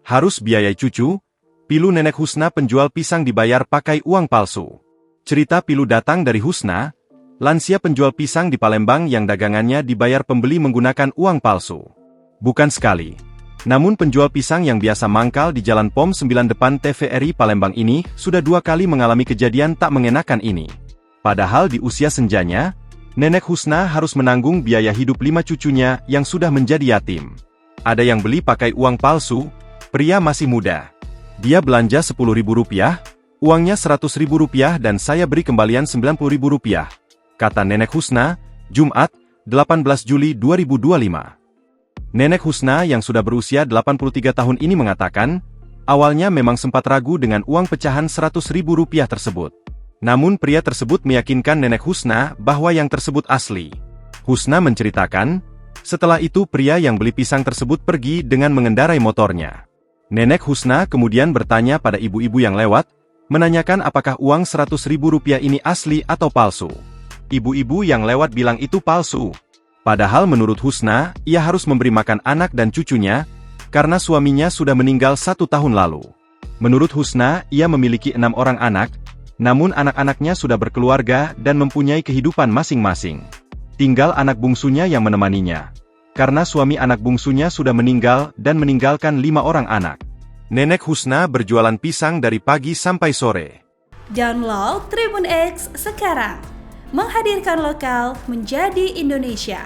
Harus biayai cucu, pilu Nenek Husna penjual pisang dibayar pakai uang palsu. Cerita pilu datang dari Husna, lansia penjual pisang di Palembang yang dagangannya dibayar pembeli menggunakan uang palsu. Bukan sekali. Namun penjual pisang yang biasa mangkal di Jalan POM 9 depan TVRI Palembang ini sudah 2 kali mengalami kejadian tak mengenakan ini. Padahal di usia senjanya, Nenek Husna harus menanggung biaya hidup 5 cucunya yang sudah menjadi yatim. Ada yang beli pakai uang palsu, pria masih muda. Dia belanja Rp10.000, uangnya Rp100.000 dan saya beri kembalian Rp90.000, kata Nenek Husna, Jumat, 18 Juli 2025. Nenek Husna yang sudah berusia 83 tahun ini mengatakan, awalnya memang sempat ragu dengan uang pecahan Rp100.000 tersebut. Namun pria tersebut meyakinkan Nenek Husna bahwa yang tersebut asli. Husna menceritakan, setelah itu pria yang beli pisang tersebut pergi dengan mengendarai motornya. Nenek Husna kemudian bertanya pada ibu-ibu yang lewat, menanyakan apakah uang Rp100.000 ini asli atau palsu. Ibu-ibu yang lewat bilang itu palsu. Padahal menurut Husna, ia harus memberi makan anak dan cucunya, karena suaminya sudah meninggal 1 tahun lalu. Menurut Husna, ia memiliki 6 orang anak, namun anak-anaknya sudah berkeluarga dan mempunyai kehidupan masing-masing. Tinggal anak bungsunya yang menemaninya. Karena suami anak bungsunya sudah meninggal dan meninggalkan 5 orang anak. Nenek Husna berjualan pisang dari pagi sampai sore. Download Tribun X sekarang. Menghadirkan lokal menjadi Indonesia.